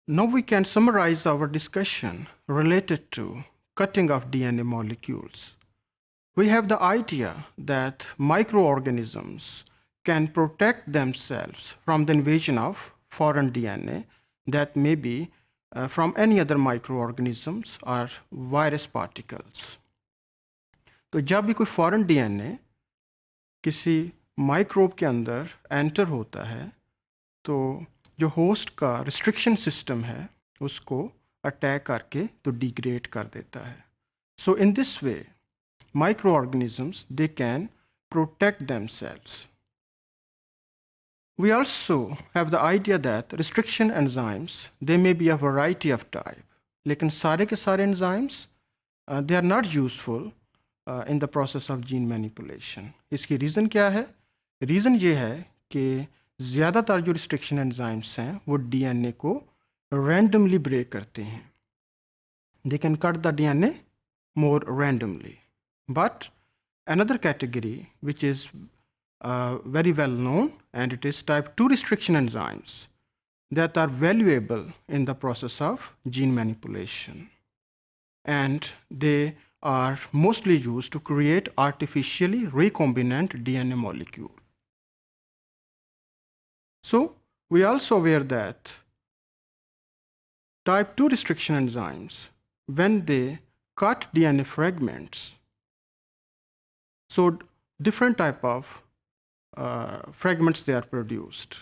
Now we can summarize our discussion related to cutting of DNA molecules. We have the idea that microorganisms can protect themselves from the invasion of foreign DNA that may be from any other microorganisms or virus particles. तो जब भी कोई foreign DNA किसी microbe के अंदर enter होता है तो जो होस्ट का रिस्ट्रिक्शन सिस्टम है उसको अटैक करके तो डिग्रेड कर देता है. So in this way microorganisms they can protect themselves. We also have the idea that restriction enzymes they may be a variety of type. लेकिन सारे के सारे enzymes they are not useful in the process of gene manipulation. इसकी reason क्या है? Reason ये है कि ज़्यादातर जो रिस्ट्रिक्शन एंजाइम्स हैं वो डीएनए को रैंडमली ब्रेक करते हैं. They can cut the DNA more randomly. But another category which is very well known, and it is type 2 restriction enzymes that are valuable in the process of gene manipulation, and they are mostly used to create artificially recombinant DNA molecule. So we are also aware that type 2 restriction enzymes, when they cut DNA fragments, so different type of fragments they are produced.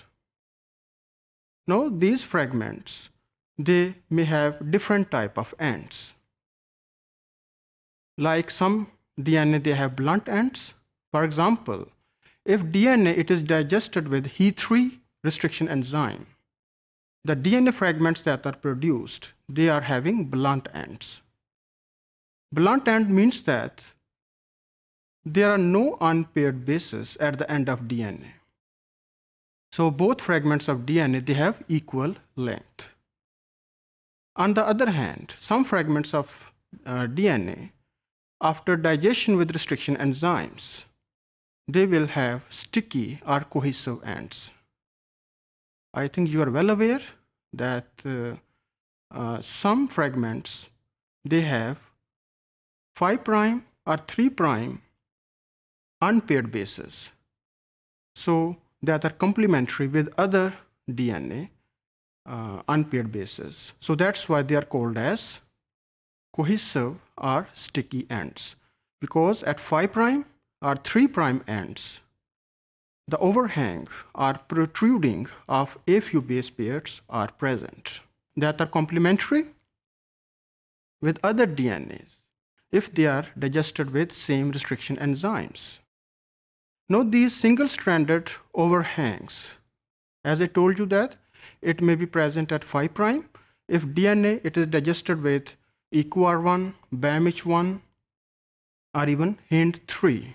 Now these fragments they may have different type of ends. Like some DNA they have blunt ends. For example, if DNA it is digested with He3 restriction enzyme, the DNA fragments that are produced they are having blunt ends. Blunt end means that there are no unpaired bases at the end of DNA. So both fragments of DNA they have equal length. On the other hand, some fragments of DNA after digestion with restriction enzymes they will have sticky or cohesive ends. I think you are well aware that some fragments they have 5' or 3' unpaired bases, so that are complementary with other DNA unpaired bases. So that's why they are called as cohesive or sticky ends, because at 5' or 3' ends the overhang or protruding of a few base pairs are present that are complementary with other DNAs if they are digested with same restriction enzymes. Now these single-stranded overhangs, as I told you that it may be present at 5' if DNA it is digested with EQR1, BAMH1 or even HIND3.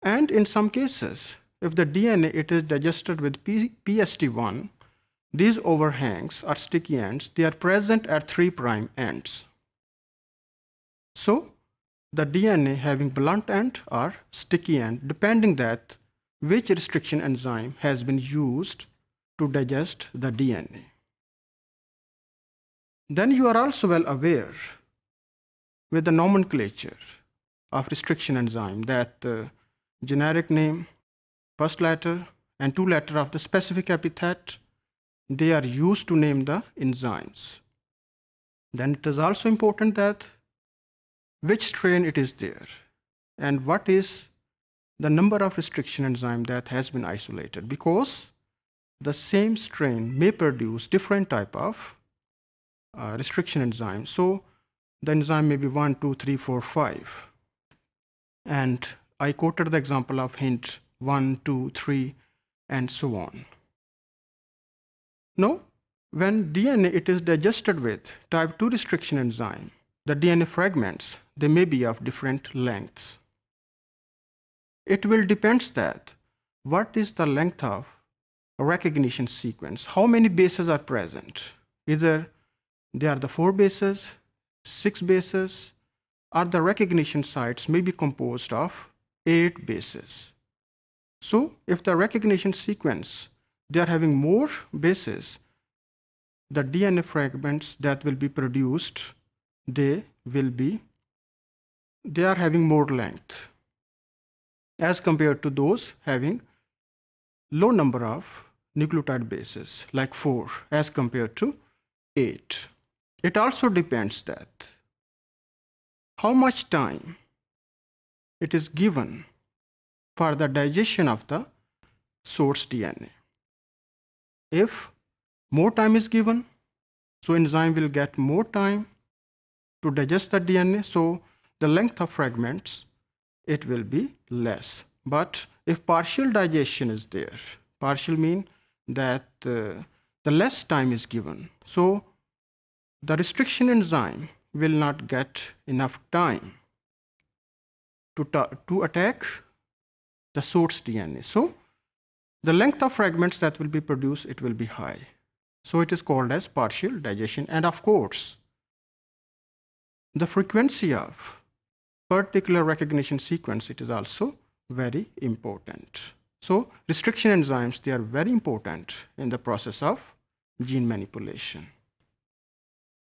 And in some cases, if the DNA it is digested with Ph.D1, these overhangs or sticky ends they are present at 3' ends. So the DNA having blunt end or sticky end depending that which restriction enzyme has been used to digest the DNA. Then you are also well aware with the nomenclature of restriction enzyme that generic name, first letter and 2 letters of the specific epithet they are used to name the enzymes. Then it is also important that which strain it is there and what is the number of restriction enzyme that has been isolated, because the same strain may produce different type of restriction enzymes. So the enzyme may be 1, 2, 3, 4, 5, and I quoted the example of hint 1, 2, 3 and so on. Now when DNA it is digested with type 2 restriction enzyme, the DNA fragments they may be of different lengths. It will depend that what is the length of a recognition sequence, how many bases are present. Either they are the 4 bases, 6 bases, or the recognition sites may be composed of 8 bases. So if the recognition sequence they are having more bases, the DNA fragments that will be produced, they are having more length as compared to those having low number of nucleotide bases like 4 as compared to 8. It also depends that how much time it is given for the digestion of the source DNA. If more time is given, so enzyme will get more time to digest the DNA, so the length of fragments, it will be less. But if partial digestion is there, partial mean that the less time is given, so the restriction enzyme will not get enough time to attack the source DNA. So the length of fragments that will be produced, it will be high. So it is called as partial digestion. And of course, the frequency of particular recognition sequence, it is also very important. So restriction enzymes, they are very important in the process of gene manipulation.